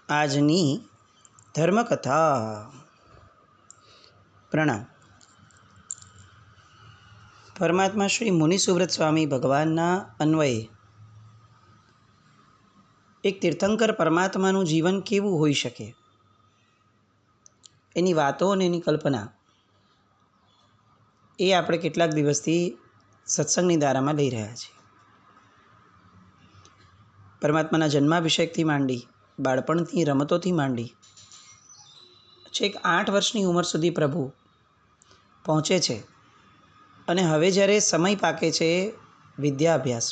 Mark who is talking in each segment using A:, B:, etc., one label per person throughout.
A: આજની ધર્મકથા. પ્રણામ. પરમાત્મા શ્રી મુનિ સુવ્રત સ્વામી ભગવાનના અન્વયે એક તીર્થંકર પરમાત્માનું જીવન કેવું હોઈ શકે એની વાતો અને એની કલ્પના એ આપણે કેટલાક દિવસથી સત્સંગની ધારામાં લઈ રહ્યા છીએ. પરમાત્માના જન્માભિષેકથી માંડી, બાળપણથી રમતોથી માંડી છેક 8 વર્ષની ઉંમર સુધી પ્રભુ પહોંચે છે અને હવે જ્યારે સમય પાકે છે વિદ્યા અભ્યાસ,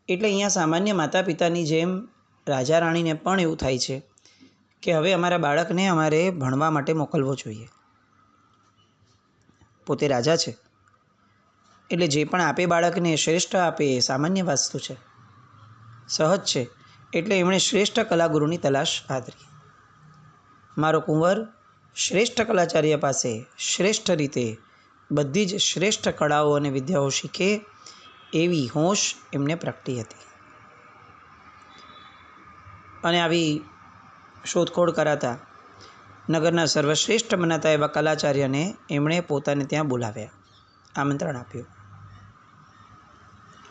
A: એટલે અહીંયા સામાન્ય માતા પિતાની જેમ રાજા રાણીને પણ એવું થાય છે કે હવે અમારા બાળકને અમારે ભણવા માટે મોકલવો જોઈએ. પોતે રાજા છે એટલે જે પણ આપે બાળકને શ્રેષ્ઠ આપે એ સામાન્ય વસ્તુ છે, સહજ છે. એટલે એમણે શ્રેષ્ઠ કલાગુરુની તલાશ આદરી. મારો કુંવર શ્રેષ્ઠ કલાચાર્ય પાસે શ્રેષ્ઠ રીતે બધી જ શ્રેષ્ઠ કળાઓ અને વિદ્યાઓ શીખે એવી હોશ એમને પ્રગટી હતી. અને આવી શોધખોળ કરાતા નગરના સર્વશ્રેષ્ઠ મનાતા એવા કલાચાર્યને એમણે પોતાને ત્યાં બોલાવ્યા, આમંત્રણ આપ્યું.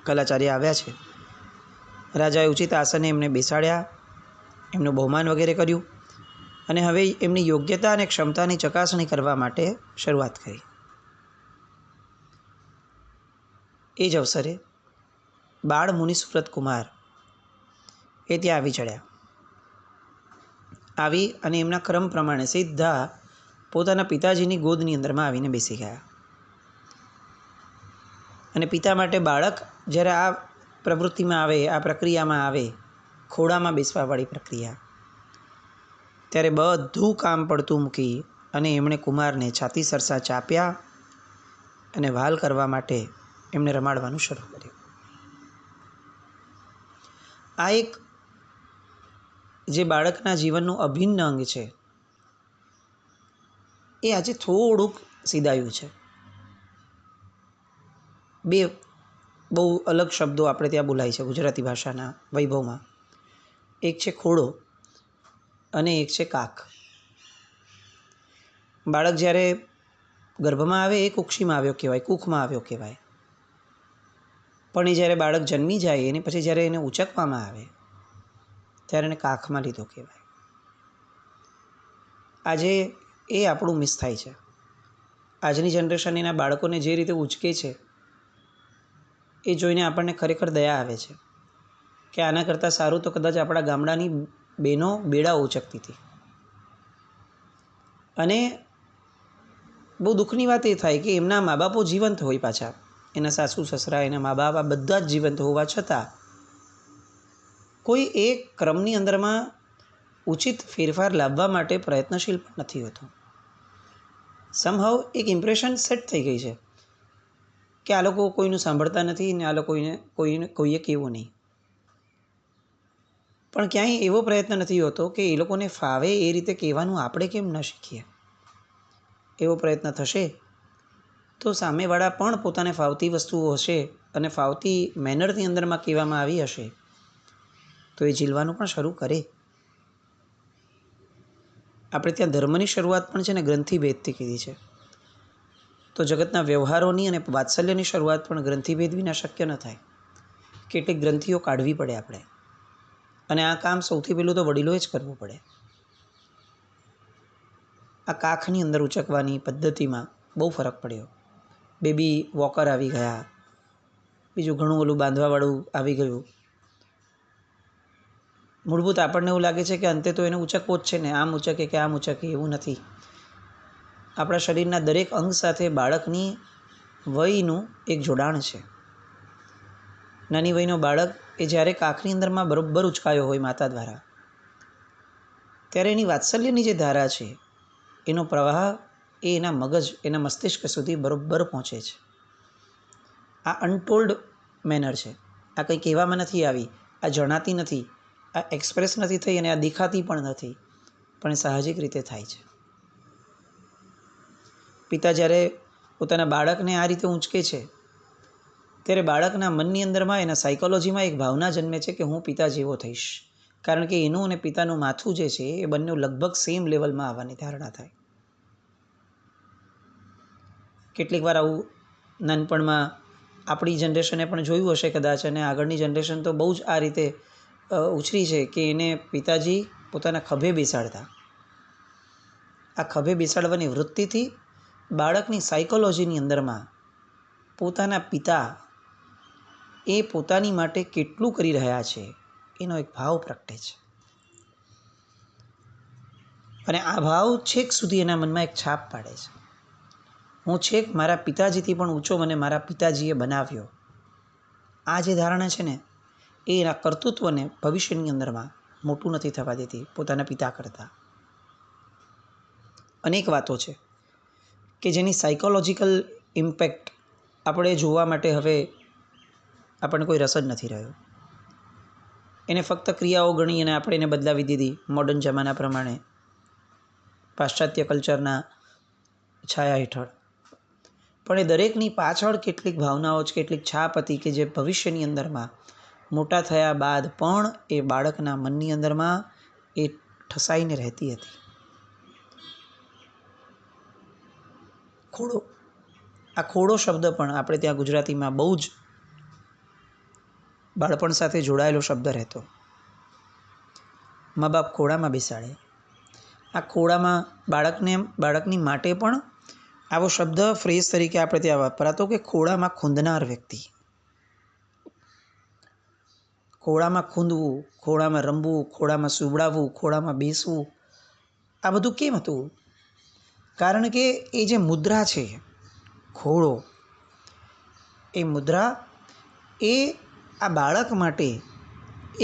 A: કલાચાર્ય આવ્યા છે. રાજાએ ઉચિત આસને એમને બેસાડ્યા, એમનું બહુમાન વગેરે કર્યું અને હવે એમની યોગ્યતા અને ક્ષમતાની ચકાસણી કરવા માટે શરૂઆત કરી. એ જ અવસરે બાળ મુનિ સુવ્રત કુમાર એ ત્યાં આવી ચડ્યા. આવી અને એમના ક્રમ પ્રમાણે સીધા પોતાના પિતાજીની ગોદની અંદરમાં આવીને બેસી ગયા. અને પિતા માટે બાળક જ્યારે આ પ્રવૃત્તિમાં આવે, આ પ્રક્રિયામાં આવે, ખોળામાં બેસવાવાળી પ્રક્રિયા, ત્યારે બધું કામ પડતું મૂકી અને એમણે કુમારને છાતી સરસા ચાપ્યા અને વહાલ કરવા માટે એમણે રમાડવાનું શરૂ કર્યું. આ એક જે બાળકના જીવનનું અભિન્ન અંગ છે એ આજે થોડુંક સીધાયું છે. બે બહુ અલગ શબ્દો આપણે ત્યાં બોલાય છે ગુજરાતી ભાષાના વૈભવમાં. એક છે ખોડો અને એક છે કાખ. બાળક જ્યારે ગર્ભમાં આવે એ કુક્ષીમાં આવ્યો કહેવાય, કૂખમાં આવ્યો કહેવાય. પણ એ જ્યારે બાળક જન્મી જાય એની પછી જ્યારે એને ઉચકવામાં આવે ત્યારે એને કાખમાં લીધો કહેવાય. આજે એ આપણું મિસ થાય છે. આજની જનરેશન એના બાળકોને જે રીતે ઉચકે છે એ જોઈને આપણને ખરેખર દયા આવે છે કે આના કરતાં સારું તો કદાચ આપણા ગામડાની બહેનો બેડા ઉચકતી હતી. અને બહુ દુઃખની વાત એ થાય કે એમના મા બાપો જીવંત હોય, પાછા એના સાસુ સસરા, એના મા બાપ, આ બધા જ જીવંત હોવા છતાં કોઈ એક ક્રમની અંદરમાં ઉચિત ફેરફાર લાવવા માટે પ્રયત્નશીલ પણ નથી હોતો. સમહાવ એક ઇમ્પ્રેશન સેટ થઈ ગઈ છે કે આ લોકો કોઈનું સાંભળતા નથી ને આ લોકોને કોઈએ કહેવું નહીં. પણ ક્યાંય એવો પ્રયત્ન નથી હોતો કે એ લોકોને ફાવે એ રીતે કહેવાનું આપણે કેમ ન શીખીએ. એવો પ્રયત્ન થશે તો સામેવાળા પણ પોતાને ફાવતી વસ્તુઓ હશે અને ફાવતી મેનરની અંદરમાં કહેવામાં આવી હશે તો એ ઝીલવાનું પણ શરૂ કરે. આપણે ત્યાં ધર્મની શરૂઆત પણ છે ને ગ્રંથિભેદથી કીધી છે. તો જગતના વ્યવહારોની અને વાત્સલ્યની શરૂઆત પણ ગ્રંથિભેદ વિના શક્ય ન થાય. કેટલીક ગ્રંથિઓ કાઢવી પડે આપણે, અને આ કામ સૌથી પહેલું તો વડીલોએ જ કરવું પડે. આ કાખની અંદર ઉચકવાની પદ્ધતિમાં બહુ ફરક પડ્યો. બેબી વોકર આવી ગયા, બીજું ઘણું ઓલું બાંધવાવાળું આવી ગયું. મૂળભૂત આપણને એવું લાગે છે કે અંતે તો એને ઉચકવો જ છે ને, આમ ઉચકે કે આમ ઉચકે, એવું નથી. આપણા શરીરના દરેક અંગ સાથે બાળકની વયનું એક જોડાણ છે. નાની વયનો બાળક એ જ્યારે કાખની અંદરમાં બરોબર ઉચકાયો હોય માતા દ્વારા, ત્યારે એની વાત્સલ્યની જે ધારા છે એનો પ્રવાહ એ એના મગજ, એના મસ્તિષ્ક સુધી બરોબર પહોંચે છે. આ અનટોલ્ડ મેનર છે. આ કંઈ કહેવામાં નથી આવી, આ જણાતી નથી, આ એક્સપ્રેસ નથી થઈ અને આ દેખાતી પણ નથી, પણ એ સાહજિક રીતે થાય છે. પિતા જ્યારે પોતાના બાળકને આ રીતે ઊંચકે છે ત્યારે બાળકના મનની અંદરમાં એના સાયકોલોજીમાં એક ભાવના જન્મે છે કે હું પિતા જેવો થઈશ, કારણ કે એનું અને પિતાનું માથું જે છે એ બંને લગભગ સેમ લેવલમાં આવવાની ધારણા થાય. કેટલીક વાર આવું નાનપણમાં આપણી જનરેશને પણ જોયું હશે કદાચ, અને આગળની જનરેશન તો બહુ જ આ રીતે ઉછરી છે કે એને પિતાજી પોતાના ખભે બેસાડતા. આ ખભે બેસાડવાની વૃત્તિથી બાળકની સાયકોલોજીની અંદરમાં પોતાના પિતા એ પોતાની માટે કેટલું કરી રહ્યા છે એનો એક ભાવ પ્રગટે છે, અને આ ભાવ છેક સુધી એના મનમાં એક છાપ પાડે છે. હું છેક મારા પિતાજીથી પણ ઊંચો મને મારા પિતાજીએ બનાવ્યો. આ જે ધારણા છે ને એ એના કર્તૃત્વને ભવિષ્યની અંદરમાં મોટું નથી થવા દેતી પોતાના પિતા કરતાં. અનેક વાતો છે કે જેની સાયકોલોજીકલ ઇમ્પેક્ટ આપણે જોવા માટે હવે આપણને કોઈ રસ જ નથી રહ્યો. એને ફક્ત ક્રિયાઓ ગણી અને આપણે એને બદલાવી દીધી મોડર્ન જમાના પ્રમાણે, પાશ્ચાત્ય કલ્ચરના છાયા હેઠળ. પણ એ દરેકની પાછળ કેટલીક ભાવનાઓ જ, કેટલીક છાપ હતી કે જે ભવિષ્યની અંદરમાં મોટા થયા બાદ પણ એ બાળકના મનની અંદરમાં એ ઠસાઈને રહેતી હતી. ખોડો, આ ખોડો શબ્દ પણ આપણે ત્યાં ગુજરાતીમાં બહુ જ બાળપણ સાથે જોડાયેલો શબ્દ રહેતો. મા બાપ ખોળામાં બેસાડે. આ ખોળામાં બાળકની માટે પણ આવો શબ્દ ફ્રેઝ તરીકે આપણે ત્યાં વાપરાતો કે ખોળામાં ખૂંદનાર વ્યક્તિ. ખોળામાં ખૂંદવું, ખોળામાં રમવું, ખોળામાં સુવડાવવું, ખોળામાં બેસવું, આ બધું કેમ હતું? કારણ કે એ જે મુદ્રા છે ખોળો, એ મુદ્રા એ આ બાળક માટે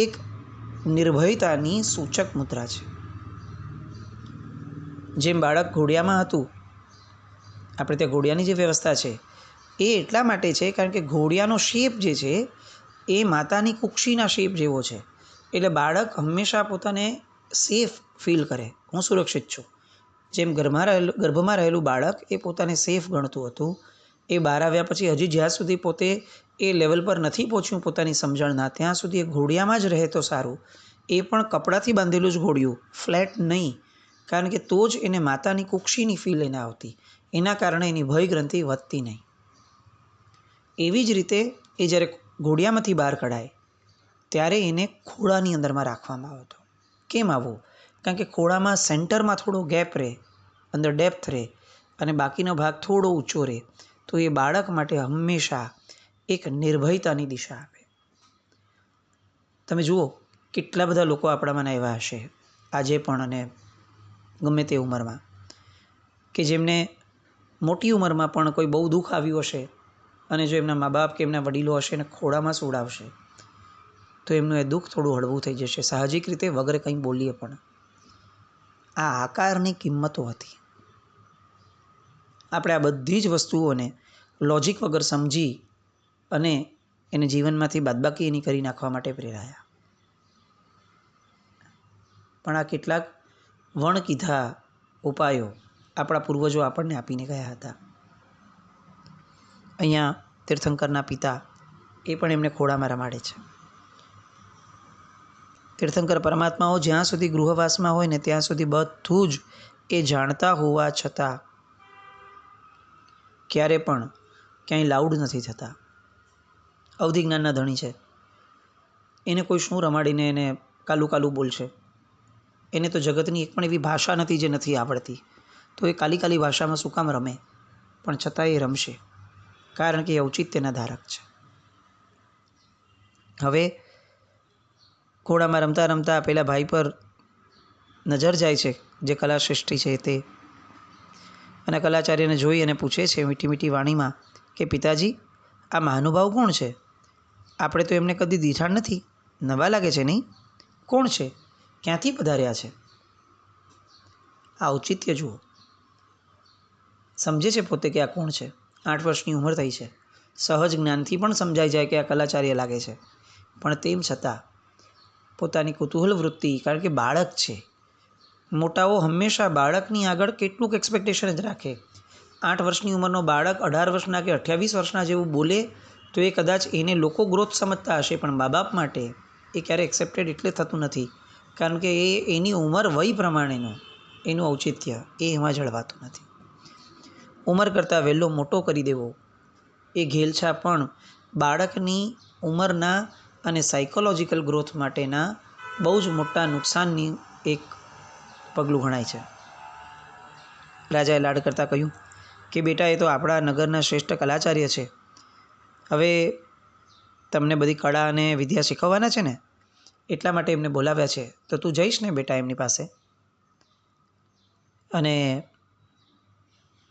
A: એક નિર્ભયતાની સૂચક મુદ્રા છે. જેમ બાળક ઘોડિયામાં હતું, આપણે ત્યાં ઘોડિયાની જે વ્યવસ્થા છે એ એટલા માટે છે કારણ કે ઘોડિયાનો શેપ જે છે એ માતાની કુક્ષીના શેપ જેવો છે. એટલે બાળક હંમેશા પોતાને સેફ ફીલ કરે, હું સુરક્ષિત છું. જેમ ગર્ભમાં રહેલું બાળક એ પોતાને સેફ ગણતું હતું, એ બહાર આવ્યા પછી હજી જ્યાં સુધી પોતે એ લેવલ પર નથી પહોંચ્યું પોતાની સમજણના, ત્યાં સુધી એ ઘોડિયામાં જ રહે તો સારું. એ પણ કપડાથી બાંધેલું જ ઘોડિયું, ફ્લેટ નહીં, કારણ કે તો જ એને માતાની કુક્ષીની ફીલ એને આવતી. એના કારણે એની ભય ગ્રંથિ વધતી નહીં. એવી જ રીતે એ જ્યારે ઘોડિયામાંથી બહાર કઢાય ત્યારે એને ખોળાની અંદરમાં રાખવામાં આવતો. કેમ આવું? કારણ કે ખોળામાં સેન્ટરમાં થોડો ગેપ રહે, અંદર ડેપ્થ રહે, અને બાકીનો ભાગ થોડો ઊંચો રહે, તો એ બાળક માટે હંમેશા એક નિર્ભયતાની દિશા આપે. તમે જુઓ કેટલા બધા લોકો આપણામાં એવા હશે આજે પણ, અને ગમે તે ઉંમરમાં, કે જેમને મોટી ઉંમરમાં પણ કોઈ બહુ દુઃખ આવ્યું હશે, અને જો એમના મા બાપ કે એમના વડીલો હશે ને ખોળામાં સુવડાવશે તો એમનું એ દુઃખ થોડું હળવું થઈ જશે, સાહજિક રીતે, વગર કંઈ બોલીએ પણ. આ આકારની કિંમતો હતી. આપણે આ બધી જ વસ્તુઓને લોજિક વગર સમજી અને એને જીવનમાંથી બાદબાકી એની કરી નાખવા માટે પ્રેરાયા. પણ આ કેટલાક વણકીધા ઉપાયો આપણા પૂર્વજો આપણને આપીને ગયા હતા. અહીંયા તીર્થંકરના પિતા એ પણ એમને ખોળામાં રમાડે છે. તીર્થંકર પરમાત્માઓ જ્યાં સુધી ગૃહવાસમાં હોય ને ત્યાં સુધી બધું જ એ જાણતા હોવા છતાં ક્યારે પણ ક્યાંય લાઉડ નથી થતા. અવધિ જ્ઞાનના ધણી છે. એને કોઈ શું રમાડીને એને કાલું કાલું બોલશે? એને તો જગતની એક પણ એવી ભાષા નથી જે નથી આવડતી, તો એ કાલી કાલી ભાષામાં શું કામ રમે? પણ છતાં એ રમશે, કારણ કે એ ઔચિત્યના ધારક છે. હવે ઘોડામાં રમતા રમતા પેલા ભાઈ પર નજર જાય છે, જે કલાશ્રેષ્ઠી છે તે, અને કલાચાર્યને જોઈ અને પૂછે છે મીઠી મીઠી વાણીમાં કે પિતાજી, આ મહાનુભાવ કોણ છે? આપણે તો એમને કદી દીઠા નથી, નવા લાગે છે નહીં? કોણ છે? ક્યાંથી પધાર્યા છે? આ ઔચિત્ય જુઓ. સમજે છે પોતે કે આ કોણ છે. 8 વર્ષની ઉંમર થઈ છે, સહજ જ્ઞાનથી પણ સમજાઈ જાય કે આ કલાચાર્ય લાગે છે, પણ તેમ છતાં પોતાની કુતૂહલ વૃત્તિ, કારણ કે બાળક છે. મોટાઓ હંમેશા બાળકની આગળ કેટલુંક એક્સપેક્ટેશન જ રાખે. 8 વર્ષની ઉંમરનો બાળક 18 વર્ષના કે 28 વર્ષના જેવું બોલે તો એ કદાચ એને લોકો ગ્રોથ સમજતા હશે, પણ મા બાપ માટે એ ક્યારેય એક્સેપ્ટેડ એટલે થતું નથી, કારણ કે એની ઉંમર વય પ્રમાણેનું એનું ઔચિત્ય એ એમાં જળવાતું નથી. ઉંમર કરતાં વહેલો મોટો કરી દેવો એ ઘેલછા પણ બાળકની ઉંમરના અને સાયકોલોજીકલ ગ્રોથ માટેના બહુ જ મોટા નુકસાનની એક પગલું ગણાય છે. રાજાએ લાડ કરતાં કહ્યું કે બેટા, એ તો આપણા નગરના શ્રેષ્ઠ કલાચાર્ય છે. હવે તમને બધી કળા અને વિદ્યા શીખવવાના છે ને, એટલા માટે એમને બોલાવ્યા છે. તો તું જઈશ ને બેટા એમની પાસે? અને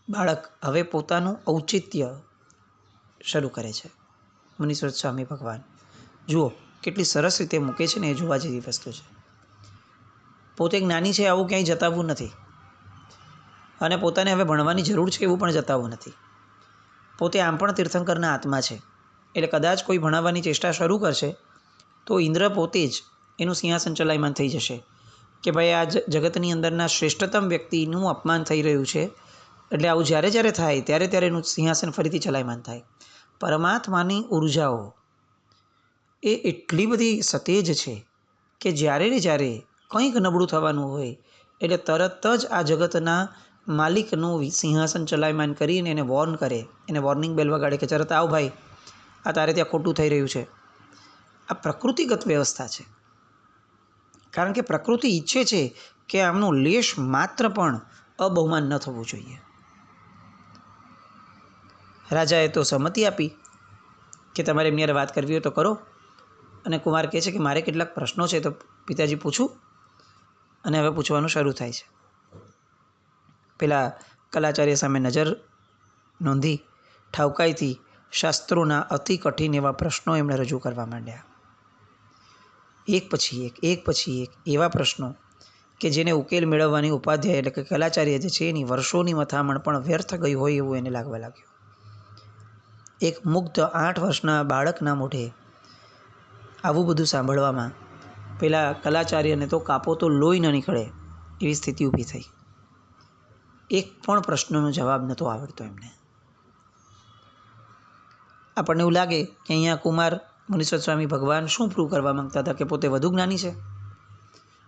A: બાળક હવે પોતાનું ઔચિત્ય શરૂ કરે છે. મુનીશ્વર સ્વામી ભગવાન જુઓ કેટલી સરસ રીતે મૂકે છે ને, એ જોવા જેવી વસ્તુ છે. પોતે જ્ઞાની છે આવું ક્યાંય જતાવવું નથી, અને પોતાને હવે ભણવાની જરૂર છે એવું પણ જતાવવું નથી. પોતે આમ પણ તીર્થંકરના આત્મા છે, એટલે કદાચ કોઈ ભણાવવાની ચેષ્ટા શરૂ કરશે તો ઇન્દ્ર પોતે જ એનું સિંહાસન ચલાયમાન થઈ જશે કે ભાઈ આ જગતની અંદરના શ્રેષ્ઠતમ વ્યક્તિનું અપમાન થઈ રહ્યું છે, એટલે આવું જ્યારે જ્યારે થાય ત્યારે ત્યારે એનું સિંહાસન ફરીથી ચલાયમાન થાય. પરમાત્માની ઉર્જાઓ એ એટલી બધી સતેજ છે કે જ્યારે ને જ્યારે કંઈક નબળું થવાનું હોય એટલે તરત જ આ જગતના માલિકનું સિંહાસન ચલાયમાન કરીને એને વોર્ન કરે, એને વોર્નિંગ બેલ વગાડે કે તરત આવ ભાઈ, આ તારે ત્યાં ખોટું થઈ રહ્યું છે. આ પ્રકૃતિગત વ્યવસ્થા છે, કારણ કે પ્રકૃતિ ઈચ્છે છે કે આમનું લેશ માત્ર પણ અબહુમાન ન થવું જોઈએ. રાજાએ તો સંમતિ આપી કે તમારે એમની હારે વાત કરવી હોય તો કરો. અને કુમાર કહે છે કે મારે કેટલાક પ્રશ્નો છે, તો પિતાજી પૂછું? અને હવે પૂછવાનું શરૂ થાય છે. પેલા કલાચાર્ય સામે નજર નોંધી ઠાવકાઈથી શાસ્ત્રોના અતિ કઠિન એવા પ્રશ્નો એમણે રજૂ કરવા માંડ્યા. એક પછી એક એવા પ્રશ્નો કે જેને ઉકેલ મેળવવાની ઉપાધ્યાય એટલે કે કલાચાર્ય જે છે એની વર્ષોની મથામણ પણ વ્યર્થ ગઈ હોય એવું એને લાગવા લાગ્યું. એક મુગ્ધ 8 વર્ષના બાળકના મોઢે આવું બધું સાંભળવામાં પેલા કલાચાર્યને તો કાપો તો લોહી ન નીકળે એવી સ્થિતિ ઊભી થઈ. એક પણ પ્રશ્નનો જવાબ નહોતો આવડતો એમને. આપણને એવું લાગે કે અહીંયા કુમાર મુનીશ્વર સ્વામી ભગવાન શું પ્રૂવ કરવા માંગતા હતા, કે પોતે વધુ જ્ઞાની છે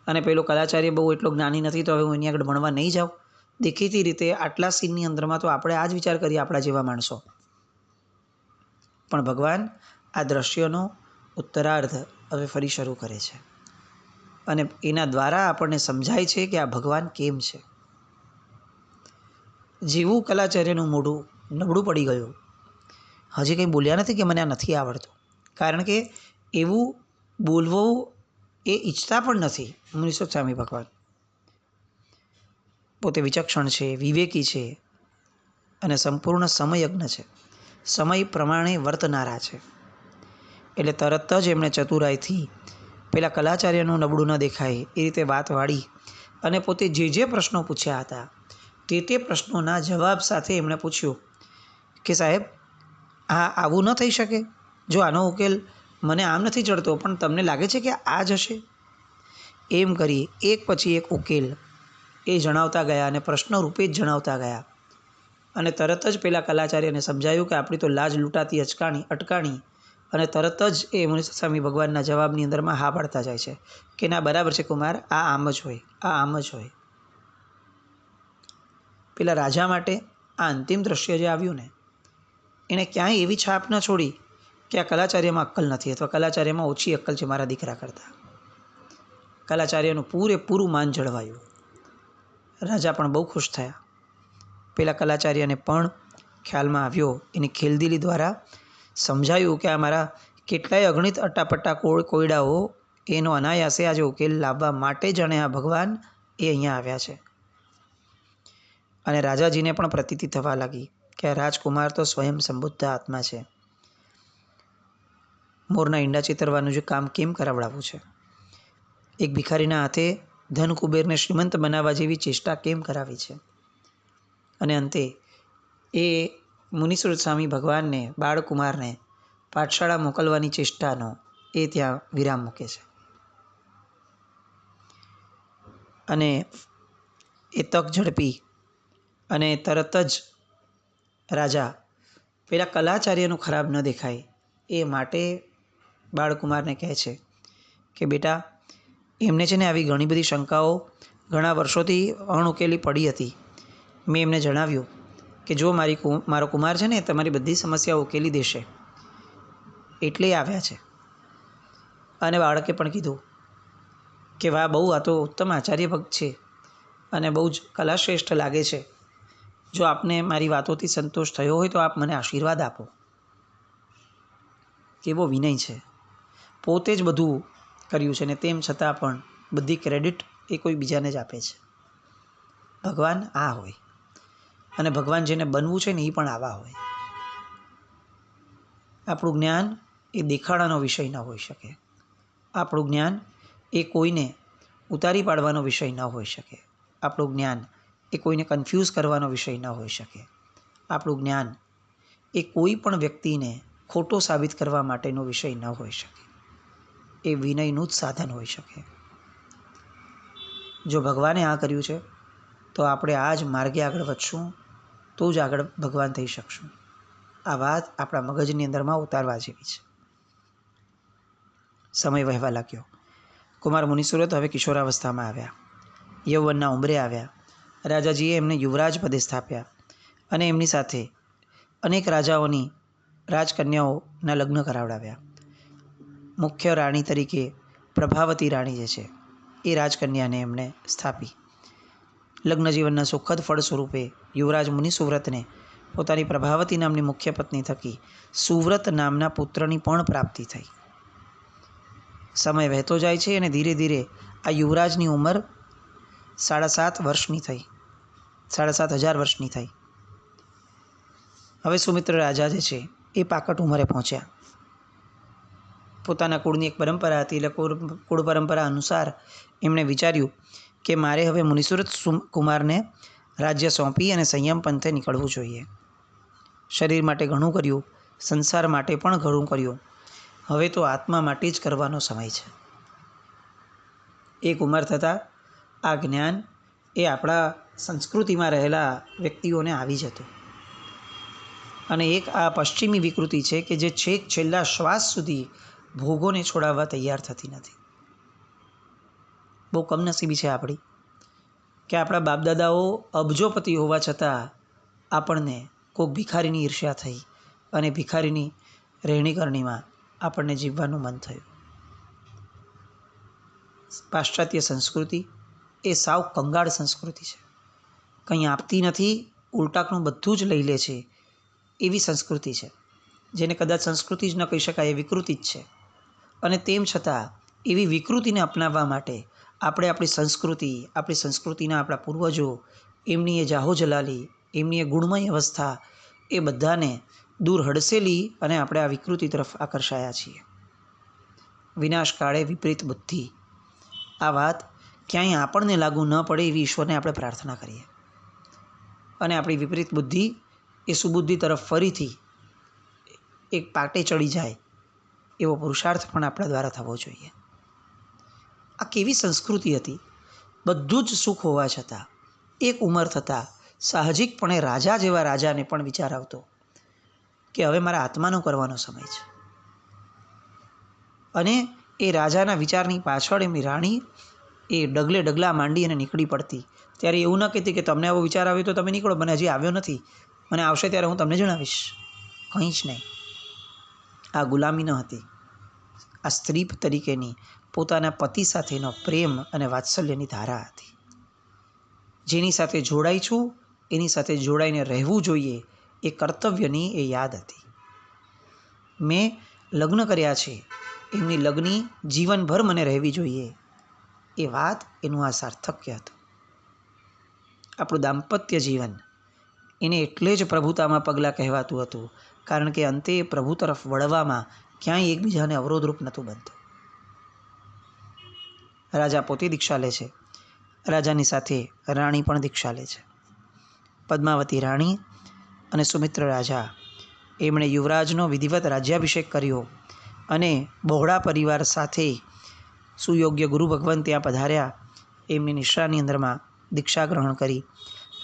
A: અને પેલો કલાચાર્ય બહુ એટલો જ્ઞાની નથી, તો હવે હું એની આગળ ભણવા નહીં જાઉં. દેખીતી રીતે આટલા સીનની અંદરમાં તો આપણે આ જ વિચાર કરીએ આપણા જેવા માણસો. પણ ભગવાન આ દ્રશ્યનો ઉત્તરાર્ધ હવે ફરી શરૂ કરે છે અને એના દ્વારા આપણને સમજાય છે કે આ ભગવાન કેમ છે. જેવું કલાચાર્યનું મોઢું નબળું પડી ગયું, હજી કંઈ બોલ્યા નથી કે મને આ નથી આવડતું, કારણ કે એવું બોલવું એ ઈચ્છતા પણ નથી. મુનીશ્વર સ્વામી ભગવાન પોતે વિચક્ષણ છે, વિવેકી છે અને સંપૂર્ણ સમયજ્ઞ છે, સમય પ્રમાણે વર્તનારા છે. એટલે તરત જ એમણે ચતુરાઈથી પેલા કલાચાર્યનું નબળું ન દેખાય એ રીતે વાત વાળી અને પોતે જે પ્રશ્નો પૂછ્યા હતા તે પ્રશ્નોના જવાબ સાથે એમણે પૂછ્યું કે સાહેબ, આ આવું ન થઈ શકે? જો આનો ઉકેલ મને આમ નથી ચડતો, પણ તમને લાગે છે કે આ જ હશે? એમ કરી એક પછી એક ઉકેલ એ જણાવતા ગયા અને પ્રશ્ન રૂપે જ જણાવતા ગયા. અને તરત જ પેલા કલાચાર્યને સમજાયું કે આપણી તો લાજ લૂંટાતી અટકાણી અને તરત જ એ મુનીશ્વર સ્વામી ભગવાનના જવાબની અંદરમાં હા પાડતા જાય છે કે ના, બરાબર છે કુમાર, આ આમ જ હોય, આ આમ જ હોય. પેલા રાજા માટે આ અંતિમ દ્રશ્ય જે આવ્યું ને, એણે ક્યાંય એવી છાપ ન છોડી કે આ કલાચાર્યમાં અક્કલ નથી અથવા કલાચાર્યમાં ઓછી અક્કલ છે મારા દીકરા કરતાં. કલાચાર્યનું પૂરેપૂરું માન જળવાયું. રાજા પણ બહુ ખુશ થયા. પેલા કલાચાર્યને પણ ખ્યાલમાં આવ્યો, એની ખેલદિલી દ્વારા સમજાયું કે આ મારા કેટલાય અગણિત અટ્ટાપટ્ટા કોયડાઓ એનો અનાયાસે આજે ઉકેલ લાવવા માટે જ આ ભગવાન એ અહીંયા આવ્યા છે. અને રાજાજીને પણ પ્રતીતિ થવા લાગી કે આ રાજકુમાર તો સ્વયં સંબુદ્ધ આત્મા છે. મોરના ઈંડા ચિતરવાનું જે કામ કેમ કરાવડાવવું છે, એક ભિખારીના હાથે ધન કુબેરને શ્રીમંત બનાવવા જેવી ચેષ્ટા કેમ કરાવી છે. અને અંતે એ મુનીશ્વર સ્વામી ભગવાનને, બાળકુમારને પાઠશાળા મોકલવાની ચેષ્ટાનો એ ત્યાં વિરામ મૂકે છે. અને એ તક ઝડપી અને તરત જ રાજા પેલા કલાચાર્યનું ખરાબ ન દેખાય એ માટે બાળકુમારને કહે છે કે બેટા, એમને છે ને આવી ઘણી બધી શંકાઓ ઘણા વર્ષોથી અણઉકેલી પડી હતી. મેં એમને જણાવ્યું કે જો મારો કુમાર છે ને તમારી બધી સમસ્યાઓ ઉકેલી દેશે એટલે આવ્યા છે. અને બાળકે પણ કીધું કે વાહ, બહુ આ તો ઉત્તમ આચાર્ય ભક્ત છે અને બહુ જ કલાશ્રેષ્ઠ લાગે છે. જો આપને મારી વાતોથી સંતોષ થયો હોય તો આપ મને આશીર્વાદ આપો. કેવો વિનય છે! પોતે જ બધું કર્યું છે ને તેમ છતાં પણ બધી ક્રેડિટ એ કોઈ બીજાને જ આપે છે. ભગવાન આ હોય, અને ભગવાન જેને બનવું છે ને એ પણ આવા હોય. આપણું જ્ઞાન એ દેખાડાનો વિષય ન હોઈ શકે. આપણું જ્ઞાન એ કોઈને ઉતારી પાડવાનો વિષય ન હોઈ શકે. આપણું જ્ઞાન એ કોઈને કન્ફ્યુઝ કરવાનો વિષય ન હોઈ શકે. આપણું જ્ઞાન એ કોઈ પણ વ્યક્તિને ખોટો સાબિત કરવા માટેનો વિષય ન હોઈ શકે. એ વિનયનું જ સાધન હોઈ શકે. જો ભગવાને આ કર્યું છે તો આપણે આ જ માર્ગે આગળ વધશું તો જ આગળ ભગવાન થઈ શકશું. આ વાત આપણા મગજની અંદરમાં ઉતારવા જેવી છે. સમય વહેવા લાગ્યો. કુમાર મુનિસુરત હવે કિશોરાવસ્થામાં આવ્યા, યૌવનના ઉંમરે આવ્યા. રાજાજીએ એમને યુવરાજ પદે સ્થાપ્યા અને એમની સાથે અનેક રાજાઓની રાજકન્યાઓના લગ્ન કરાવડાવ્યા. મુખ્ય રાણી તરીકે પ્રભાવતી રાણી જે છે એ રાજકન્યાને એમણે સ્થાપી. લગ્ન જીવનના સુખદ ફળ સ્વરૂપે યુવરાજ મુનિસુવ્રતને પોતાની પ્રભાવતી નામની મુખ્ય પત્ની થકી સુવ્રત નામના પુત્રની પણ પ્રાપ્તિ થઈ. સમય વહેતો જાય છે અને ધીરે ધીરે આ યુવરાજની ઉંમર 7.5 વર્ષની થઈ, 7,500 વર્ષની થઈ. હવે સુમિત્ર રાજા જે છે એ પાકટ ઉંમરે પહોંચ્યા. પોતાના કુળની એક પરંપરા હતી, એટલે કુળ પરંપરા અનુસાર એમણે વિચાર્યું કે મારે હવે મુનિસુરત કુમારને રાજ્ય સોંપી અને સંયમ પંથે નીકળવું જોઈએ. શરીર માટે ઘણું કર્યું, સંસાર માટે પણ ઘણું કર્યું, હવે તો આત્મા માટે જ કરવાનો સમય છે. એક ઉંમર થતાં આ જ્ઞાન એ આપણા સંસ્કૃતિમાં રહેલા વ્યક્તિઓને આવી જતું. અને એક આ પશ્ચિમી વિકૃતિ છે કે જે છેક છેલ્લા શ્વાસ સુધી ભોગોને છોડાવવા તૈયાર થતી નથી. બહુ કમનસીબી છે આપણી કે આપણા બાપદાદાઓ અબજોપતિ હોવા છતાં આપણને કોઈક ભિખારીની ઈર્ષ્યા થઈ અને ભિખારીની રહેણીકરણીમાં આપણને જીવવાનું મન થયું. પાશ્ચાત્ય સંસ્કૃતિ એ સાવ કંગાળ સંસ્કૃતિ છે. કંઈ આપતી નથી, ઉલટાકનું બધું જ લઈ લે છે એવી સંસ્કૃતિ છે, જેને કદાચ સંસ્કૃતિ જ ન કહી શકાય, એ વિકૃતિ જ છે. અને તેમ છતાં એવી વિકૃતિને અપનાવવા માટે આપણે આપણી સંસ્કૃતિના આપણા પૂર્વજો, એમની એ જાહોજલાલી, એમની એ ગુણમય અવસ્થા, એ બધાને દૂર હડસેલી અને આપણે આ વિકૃતિ તરફ આકર્ષાયા છીએ. વિનાશ કાળે વિપરીત બુદ્ધિ, આ વાત ક્યાંય આપણને લાગુ ન પડે એવી ઈશ્વરને આપણે પ્રાર્થના કરીએ. અને આપણી વિપરીત બુદ્ધિ એ સુબુદ્ધિ તરફ ફરીથી એક પાટે ચડી જાય એવો પુરુષાર્થ પણ આપણા દ્વારા થવો જોઈએ. આ કેવી સંસ્કૃતિ હતી! બધું જ સુખ હોવા છતાં એક ઉંમર થતાં સાહજિકપણે રાજા જેવા રાજાને પણ વિચાર આવતો કે હવે મારા આત્માનો કરવાનો સમય છે. અને એ રાજાના વિચારની પાછળ એમની રાણી એ ડગલે ડગલા માંડી અને નીકળી પડતી. ત્યારે એવું ન કહેતી કે તમને આવો વિચાર આવ્યો તો તમે નીકળો, મને હજી આવ્યો નથી, મને આવશે ત્યારે હું તમને જણાવીશ. કંઈ જ નહીં. આ ગુલામી ન હતી. આ સ્ત્રી તરીકેની પોતાના પતિ સાથેનો પ્રેમ અને વાત્સલ્યની ધારા હતી. જેની સાથે જોડાઈ છું એની સાથે જોડાઈને રહેવું જોઈએ એ કર્તવ્યની એ યાદ હતી. મેં લગ્ન કર્યા છે, એમની લગ્ની જીવનભર મને રહેવી જોઈએ એ વાત એનું આ સાર્થક્ય હતું. આપણું દાંપત્ય જીવન એને એટલે જ પ્રભુતામાં પગલાં કહેવાતું હતું, કારણ કે અંતે પ્રભુ તરફ વળવામાં ક્યાંય એકબીજાને અવરોધરૂપ નહોતું બનતું. રાજા પોતે દીક્ષા લે છે, રાજાની સાથે રાણી પણ દીક્ષા લે છે. પદ્માવતી રાણી અને સુમિત્ર રાજા એમણે યુવરાજનો વિધિવત રાજ્યાભિષેક કર્યો અને બહોળા પરિવાર સાથે સુયોગ્ય ગુરુ ભગવાન ત્યાં પધાર્યા. એમની નિશ્રાની અંદરમાં દીક્ષા ગ્રહણ કરી,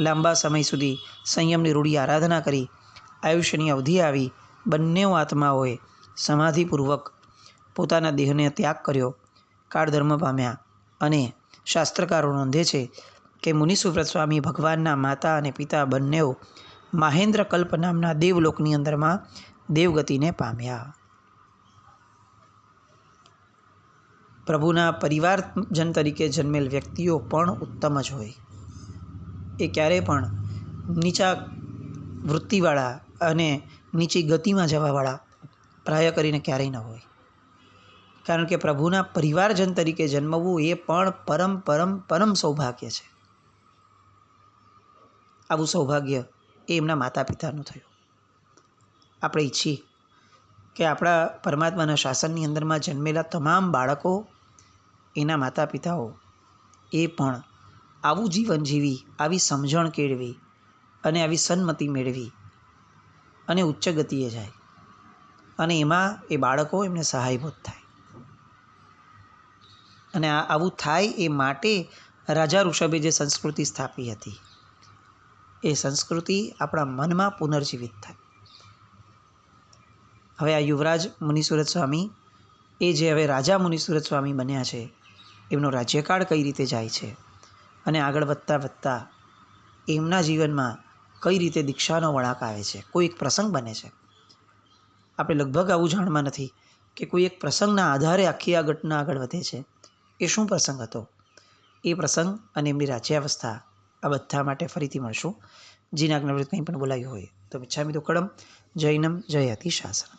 A: લાંબા સમય સુધી સંયમની રૂઢી આરાધના કરી, આયુષ્યની અવધિ આવી. બંને આત્માઓએ સમાધિપૂર્વક પોતાના દેહને ત્યાગ કર્યો, કાળધર્મ પામ્યા. અને શાસ્ત્રકારો નોંધે છે કે મુનિસુવ્રત સ્વામી ભગવાનના માતા અને પિતા બંનેઓ મહેન્દ્ર કલ્પ નામના દેવલોકની અંદરમાં દેવગતિને પામ્યા. પ્રભુના પરિવારજન તરીકે જન્મેલ વ્યક્તિઓ પણ ઉત્તમ જ હોય. એ ક્યારેય પણ નીચા વૃત્તિવાળા અને નીચી ગતિમાં જવાવાળા પ્રાય કરીને ક્યારેય ન હોય. કારણ કે પ્રભુના પરિવારજન તરીકે જન્મવું એ પણ પરમ પરમ પરમ સૌભાગ્ય છે. આવું સૌભાગ્ય એ એમના માતા પિતાનું થયું. આપણે ઈચ્છીએ કે આપણા પરમાત્માના શાસનની અંદરમાં જન્મેલા તમામ બાળકો, એના માતા પિતાઓ એ પણ આવું જીવન જીવી, આવી સમજણ કેળવી અને આવી સન્મતિ મેળવી અને ઉચ્ચ ગતિએ જાય અને એમાં એ બાળકો એમને સહાયભૂત થાય. અને આવું થાય એ માટે રાજા ઋષભે જે સંસ્કૃતિ સ્થાપી હતી એ સંસ્કૃતિ આપણા મનમાં પુનર્જીવિત થાય. હવે આ યુવરાજ મુનિસુરત સ્વામી એ જે હવે રાજા મુનિસુરત સ્વામી બન્યા છે, એમનો રાજ્યકાળ કઈ રીતે જાય છે અને આગળ વધતા વધતા એમના જીવનમાં કઈ રીતે દીક્ષાનો વળાંક આવે છે, કોઈ એક પ્રસંગ બને છે. આપણે લગભગ આવું જાણવા નથી કે કોઈ એક પ્રસંગના આધારે આખી આ ઘટના આગળ વધે છે. એ શું પ્રસંગ હતો, એ પ્રસંગ અને એમની રાજ્યાવસ્થા આ બધા માટે ફરીથી મળશું. જીના આજ્ઞાવૃત્ત કંઈ પણ બોલાયું હોય તો મિચ્છામિ દુક્કડમ. જૈનમ જયતિ શાસનમ.